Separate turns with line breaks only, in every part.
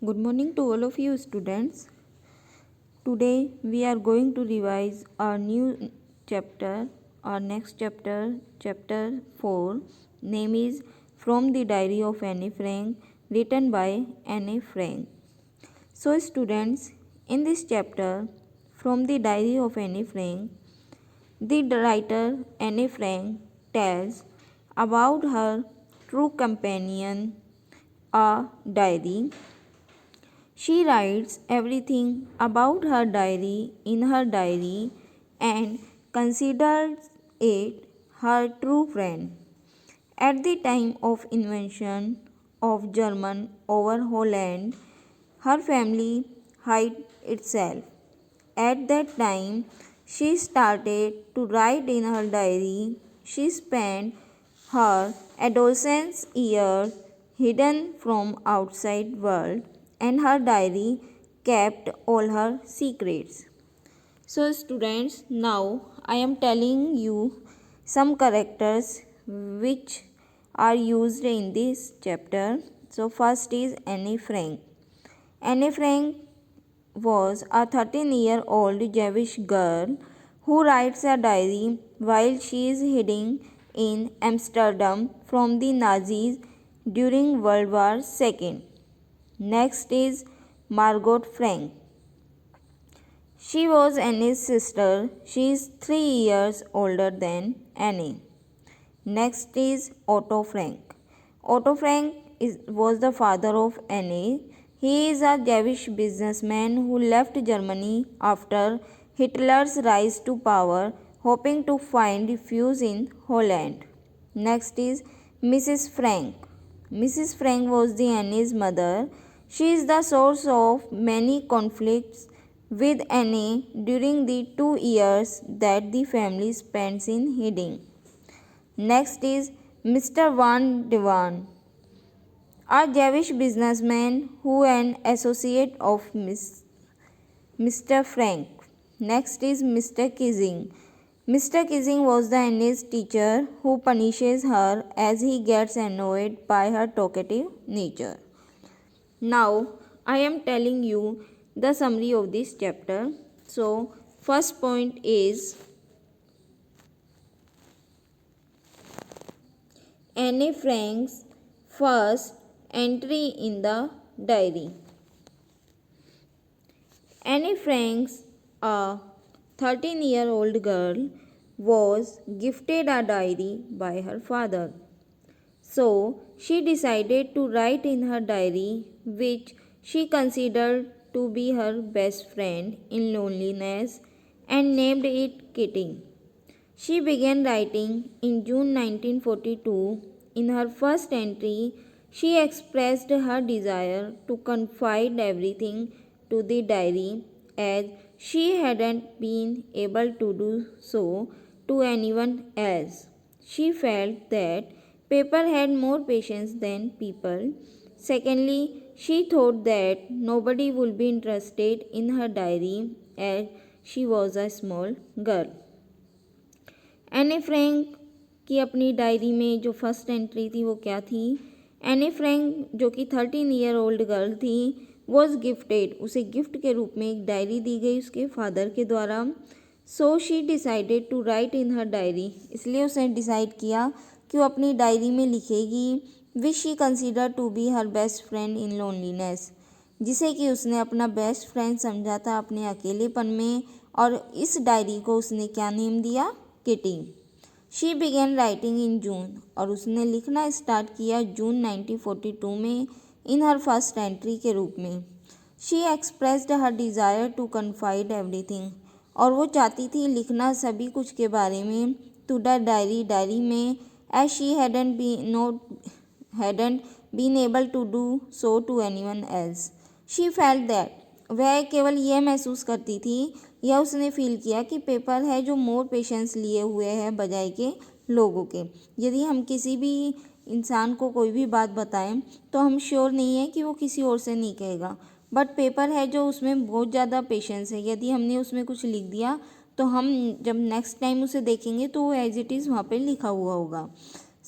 Good morning to all of you students. Today we are going to revise our new chapter, our next chapter, chapter 4. Name is From the Diary of Anne Frank, written by Anne Frank. So students, in this chapter, From the Diary of Anne Frank, the writer Anne Frank tells about her true companion, a diary. She writes everything about her diary in her diary and considers it her true friend. At the time of invention of German over Holland, her family hid itself. At that time, she started to write in her diary. She spent her adolescence years hidden from outside world, and her diary kept all her secrets. So students, now I am telling you some characters which are used in this chapter. So first is Anne Frank. Anne Frank was a 13-year-old Jewish girl who writes a diary while she is hiding in Amsterdam from the Nazis during World War II. Next is Margot Frank. She was Anne's sister. She is 3 years older than Anne. Next is Otto Frank. Otto Frank was the father of Anne. He is a Jewish businessman who left Germany after Hitler's rise to power, hoping to find refuge in Holland. Next is Mrs. Frank. Mrs. Frank was the Anne's mother. She is the source of many conflicts with Anne during the 2 years that the family spends in hiding. Next is Mr. Van Dewan, a Jewish businessman who an associate of Mr. Frank. Next is Mr. Kissing. Mr. Kissing was the Anne's teacher who punishes her as he gets annoyed by her talkative nature. Now I am telling you the summary of this chapter. So first point is Anne Frank's first entry in the diary. Anne Frank, a 13-year-old girl, was gifted a diary by her father. So she decided to write in her diary, which she considered to be her best friend in loneliness, and named it Kitty. She began writing in June 1942. In her first entry, she expressed her desire to confide everything to the diary as she hadn't been able to do so to anyone else. She felt that paper had more patience than people. Secondly, she thought that nobody would be interested in her diary as she was a small girl. एने Frank की अपनी diary में जो first entry थी वो क्या थी? एने फ्रैंक जो कि 13 ईयर ओल्ड गर्ल थी वॉज गिफ्टेड, उसे गिफ्ट के रूप में एक डायरी दी गई उसके फादर के द्वारा. So she decided to write in her diary, इसलिए उसने डिसाइड किया कि वो अपनी डायरी में लिखेगी which she consider to be her best friend in loneliness, जिसे कि उसने अपना बेस्ट फ्रेंड समझा था अपने अकेलेपन में. और इस डायरी को उसने क्या नेम दिया? Kitty. She began writing in June, और उसने लिखना स्टार्ट किया जून 1942 में इन हर फर्स्ट एंट्री के रूप में. She expressed her desire to confide everything, और वो चाहती थी लिखना सभी कुछ के बारे में टू द डायरी में as she hadn't been able to do so to anyone else. She felt that, वह केवल यह महसूस करती थी या उसने फील किया कि पेपर है जो मोर पेशेंस लिए हुए है बजाय के लोगों के. यदि हम किसी भी इंसान को कोई भी बात बताएं तो हम श्योर नहीं है कि वो किसी और से नहीं कहेगा, बट पेपर है जो उसमें बहुत ज़्यादा पेशेंस है. यदि हमने उसमें कुछ लिख दिया तो हम जब नेक्स्ट टाइम उसे देखेंगे तो वो एज इट इज़ वहाँ पे लिखा हुआ होगा.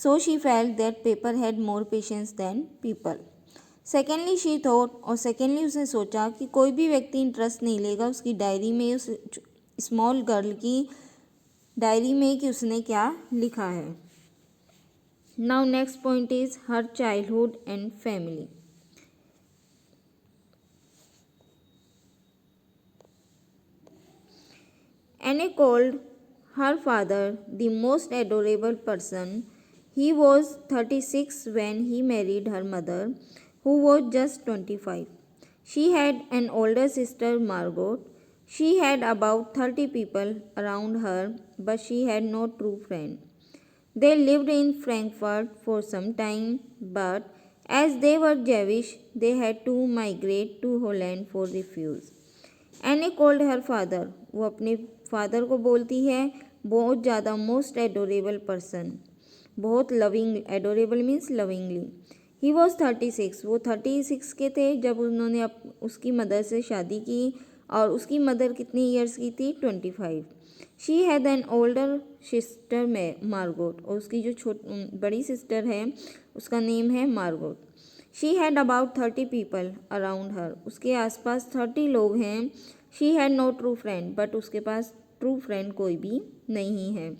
So she felt that paper had more patience than people. Secondly she thought, और सेकेंडली उसने सोचा कि कोई भी व्यक्ति इंटरेस्ट नहीं लेगा उसकी डायरी में, उस स्मॉल गर्ल की डायरी में कि उसने क्या लिखा है। Now next point is her childhood and family. Anne called her father the most adorable person. He was 36 when he married her mother, who was just 25. She had an older sister, Margot. She had about 30 people around her, but she had no true friend. They lived in Frankfurt for some time, but as they were Jewish, they had to migrate to Holland for refuge. एने cold her father, वो अपने father को बोलती है बहुत ज़्यादा most adorable person, बहुत loving, adorable means lovingly. He was 36, वो 36 के थे जब उन्होंने उसकी मदर से शादी की, और उसकी मदर कितनी ईयर्स की थी? 25। She had an older sister Margot, और उसकी जो बड़ी सिस्टर है उसका नेम है Margot. She had about 30 people around her, उसके आसपास 30 लोग हैं। She had no true friend, but उसके पास ट्रू फ्रेंड कोई भी नहीं है।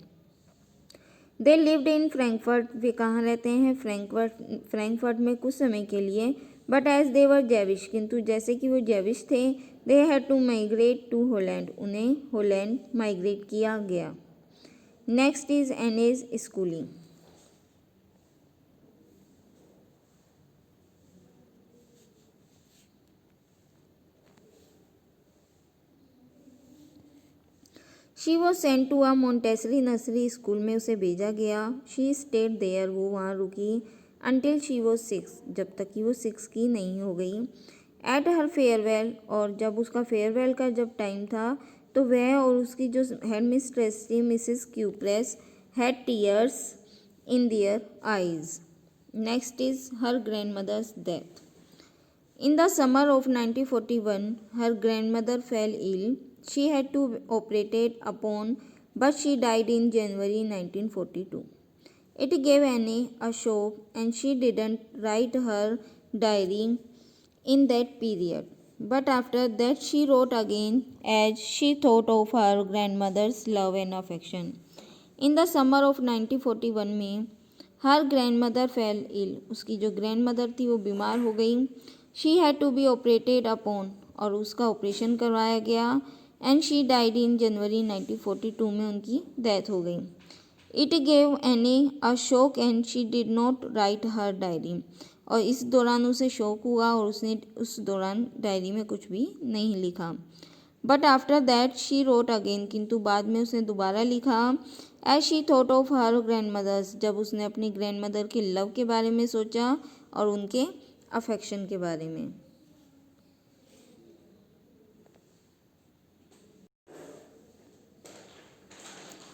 दे लिव्ड इन फ्रैंकफर्ट, वे कहाँ रहते हैं? फ्रैंकफर्ट में कुछ समय के लिए। But as they were Jewish, किंतु जैसे कि वो जेविश थे, they had to migrate to Holland, उन्हें होलैंड माइग्रेट किया गया। Next is Anne's schooling. She was sent to a Montessori nursery, school में उसे भेजा गया। शी स्टेड देयर, वो वहाँ रुकी। अनटिल शी वॉज 6, जब तक कि वो 6 की नहीं हो गई। एट हर फेयरवेल, और जब उसका फेयरवेल का जब टाइम था तो वह और उसकी जो हेड मिस्ट्रेस थी Mrs Kuperus had tears in their eyes. Next is her grandmother's death. In the summer of 1941, her grandmother fell ill. She had to be operated upon, but she died in January 1942. It gave Annie a shock, and she didn't write her diary in that period. But after that, she wrote again as she thought of her grandmother's love and affection. In the summer of 1941 में her grandmother fell ill, उसकी जो grandmother थी वो बीमार हो गई। She had to be operated upon, और उसका ऑपरेशन करवाया गया। And she died in January 1942 में उनकी डेथ हो गई। It gave Anne a shock and she did not write her diary, और इस दौरान उसे शौक हुआ और उसने उस दौरान डायरी में कुछ भी नहीं लिखा। But after that she wrote again, किंतु बाद में उसने दोबारा लिखा। As she thought of her grandmother's, जब उसने अपनी ग्रैंड मदर के लव के बारे में सोचा और उनके अफेक्शन के बारे में।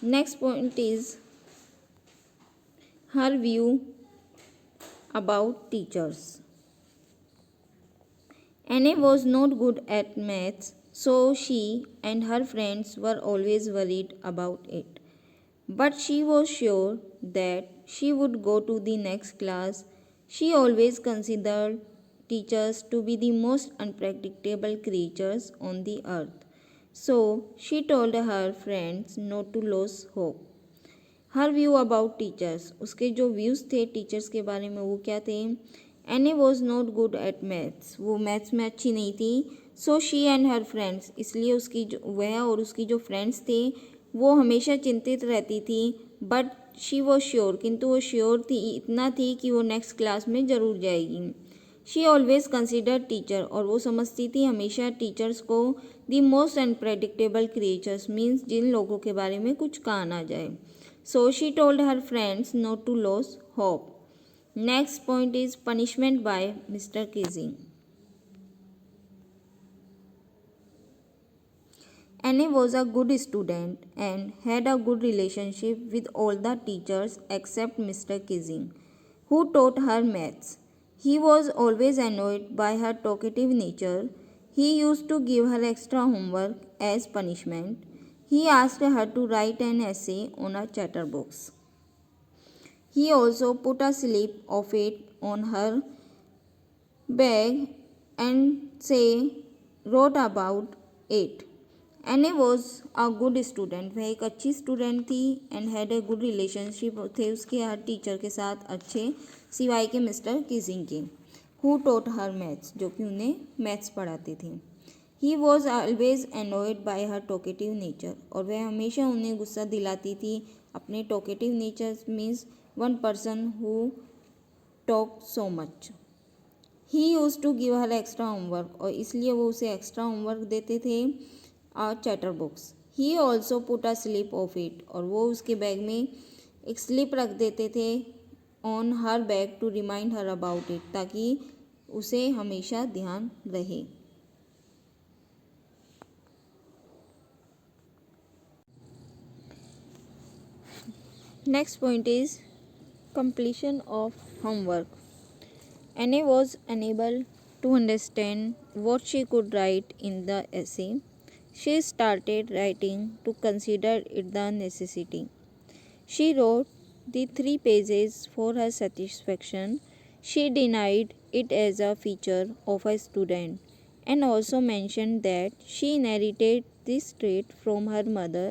Next point is her view about teachers. Anne was not good at maths, so she and her friends were always worried about it. But she was sure that she would go to the next class. She always considered teachers to be the most unpredictable creatures on the earth. So she told her friends not to lose hope. Her view about teachers, उसके जो views थे teachers के बारे में वो क्या थे? Any was not good at maths, वो मैथ्स में अच्छी नहीं थी। So she and her friends, इसलिए उसकी जो वह और उसकी जो फ्रेंड्स थे वो हमेशा चिंतित रहती थी। बट शी वॉज श्योर, किंतु वो श्योर थी, इतना थी कि वो नेक्स्ट क्लास में ज़रूर जाएगी। शी ऑलवेज कंसिडर टीचर, और वो समझती थी हमेशा टीचर्स को the most unpredictable creatures, means जिन लोगों के बारे में कुछ कहा ना जाए। So she told her friends not to lose hope. Next point is punishment by Mr. Kissing. Anne was a good student and had a good relationship with all the teachers except Mr. Kissing, who taught her maths. He was always annoyed by her talkative nature. He used to give her extra homework as punishment. He asked her to write an essay on a chatterbox. He also put a slip of it on her bag and say wrote about it. Annie was a good student. वह एक अच्छी student थी and had a good relationship थे उसके हर teacher के साथ अच्छे, सिवाय के मिस्टर किजिंग के, हु टोट हर मैथ्स, जो कि उन्हें मैथ्स पढ़ाते थे. He was always annoyed by her talkative nature, और वह हमेशा उन्हें गुस्सा दिलाती थी अपने talkative nature means one person who talk so much. He use to give her extra homework, और इसलिए वो उसे एक्स्ट्रा होमवर्क देते थे, a chatter box. He also put a slip of it, और वो उसके बैग में एक स्लिप रख देते थे on her bag to remind her about it, ताकि उसे हमेशा ध्यान रहे. Next point is completion of homework. Annie was unable to understand what she could write in the essay. She started writing to consider it the necessity. She wrote the 3 pages for her satisfaction. She denied it as a feature of a student and also mentioned that she inherited this trait from her mother,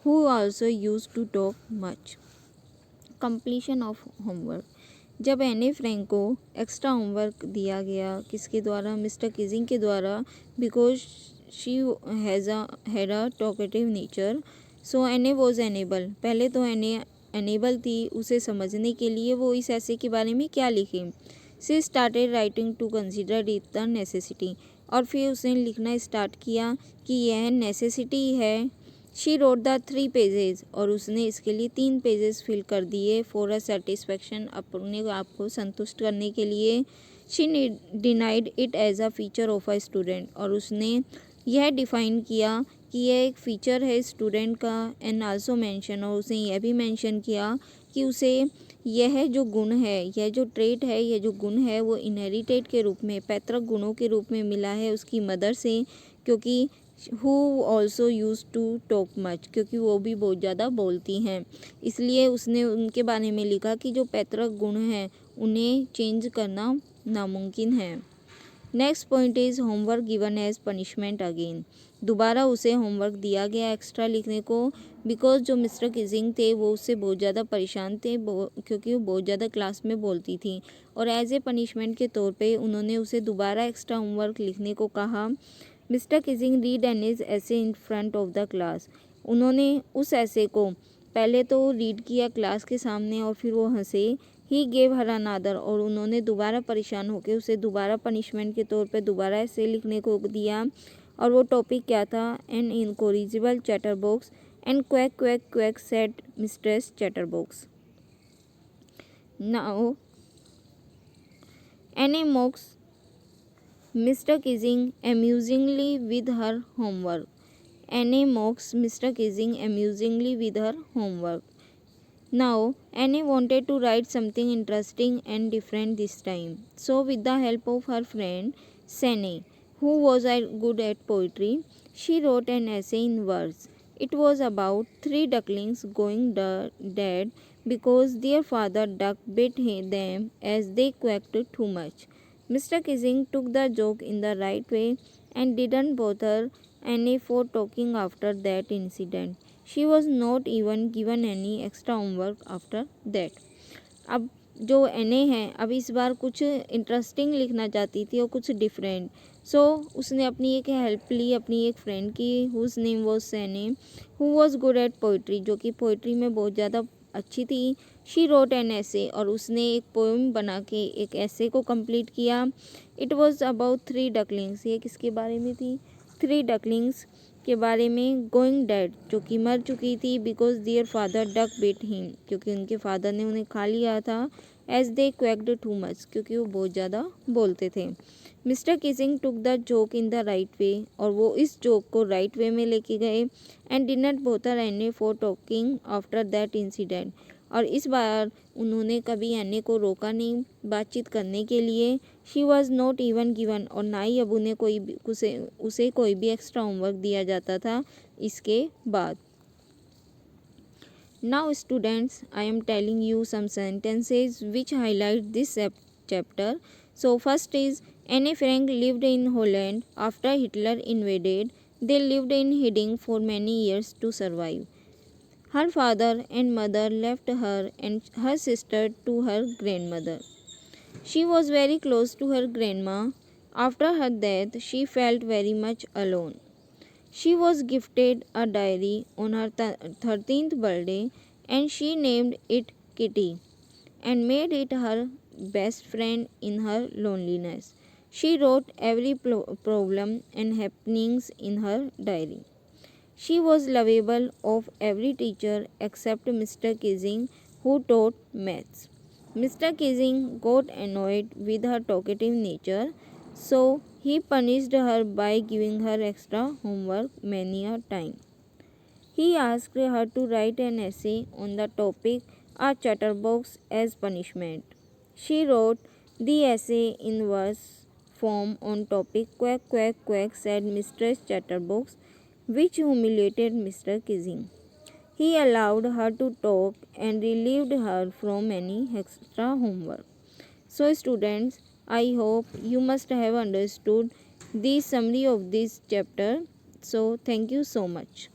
who also used to talk much. Completion of homework. जब एने Frank को extra homework दिया गया किसके द्वारा, mister Keesing के द्वारा, because she had a talkative nature, so Anne was enable. पहले तो एने एनेबल थी उसे समझने के लिए वो इस ऐसे के बारे में क्या लिखे. She started writing to consider it the necessity, और फिर उसने लिखना स्टार्ट किया कि यह नेसेसिटी है. शी रोट द 3 पेजेस, और उसने इसके लिए 3 पेजेस फिल कर दिए फॉर अ सेटिस्फैक्शन, अपने आप को संतुष्ट करने के लिए. She denied it as a feature of a student, और उसने यह डिफ़ाइन किया कि यह एक फ़ीचर है स्टूडेंट का. एंड आल्सो मेंशन, और उसने यह भी मेंशन किया कि उसे यह जो गुण है, यह जो ट्रेट है, यह जो गुण है वो इनहेरिटेड के रूप में, पैतृक गुणों के रूप में मिला है उसकी मदर से, क्योंकि who also used to talk much, क्योंकि वो भी बहुत ज़्यादा बोलती हैं. इसलिए उसने उनके बारे में लिखा कि जो पैतृक गुण हैं उन्हें चेंज करना नामुमकिन है. Next point is homework given as punishment again. दोबारा उसे होमवर्क दिया गया एक्स्ट्रा लिखने को, बिकॉज जो मिस्टर किजिंग थे वो उससे बहुत ज़्यादा परेशान थे, क्योंकि वो बहुत ज़्यादा क्लास में बोलती थी, और एज ए पनिशमेंट के तौर पे उन्होंने उसे दोबारा एक्स्ट्रा होमवर्क लिखने को कहा. मिस्टर किजिंग रीड एनीज ऐसे in front of the class. उन्होंने उस ऐसे को पहले तो रीड किया क्लास के सामने, और फिर वो हंसे. ही गेव हर अनादर, और उन्होंने दोबारा परेशान होकर उसे दोबारा पनिशमेंट के तौर पे दोबारा ऐसे लिखने को दिया. और वो टॉपिक क्या था, an incorrigible chatter box. And quack quack quack said mistress chatter box. Now Anne mocks Mr. Kizzing amusingly with her homework. Annie mocks Mr. Kizzing amusingly with her homework. Now, Annie wanted to write something interesting and different this time. So, with the help of her friend Sene, who was good at poetry, she wrote an essay in verse. It was about 3 ducklings going dead because their father duck bit them as they quacked too much. Mr. Kizzing took the joke in the right way and didn't bother Annie for talking after that incident. She was not even given any extra homework after that. अब जो एने है अब इस बार कुछ interesting लिखना चाहती थी और कुछ डिफरेंट. सो उसने अपनी एक हेल्प ली अपनी एक फ्रेंड की, whose name was Sanne, who was good at poetry, जो कि पोइट्री में बहुत ज़्यादा अच्छी थी. शी रोट एन ऐसे, और उसने एक पोएम बना के एक ऐसे को कंप्लीट किया. It was about 3 ducklings. ये किसके बारे में थी, 3 डकलिंग्स के बारे में. गोइंग डेड, जो कि मर चुकी थी, because their father duck bit him, क्योंकि उनके फादर ने उन्हें खा लिया था. As they quacked too much, क्योंकि वो बहुत ज़्यादा बोलते थे. Mr Keesing took the joke in the right way, और वो इस जोक को राइट वे में लेके गए. एंड डिनट बोथर एने for talking after that incident, और इस बार उन्होंने कभी एने को रोका नहीं बातचीत करने के लिए. She was not even given, और ना ही अब उन्हें उसे कोई भी एक्स्ट्रा होमवर्क दिया जाता था इसके बाद. Now students, I am telling you some sentences which highlight this chapter. So first is Anne Frank lived in Holland after Hitler invaded. They lived in hiding for many years to survive. Her father and mother left her and her sister to her grandmother. She was very close to her grandma. After her death, she felt very much alone. She was gifted a diary on her 13th birthday and she named it Kitty and made it her best friend in her loneliness. She wrote every problem and happenings in her diary. She was lovable of every teacher except Mr. Kissing, who taught maths. Mr. Kissing got annoyed with her talkative nature, so he punished her by giving her extra homework many a time. He asked her to write an essay on the topic a chatterbox as punishment. She wrote the essay in verse form on topic quack quack quack said Mistress Chatterbox, which humiliated Mr. Kissing. He allowed her to talk and relieved her from any extra homework. So students, I hope you must have understood the summary of this chapter. So thank you so much.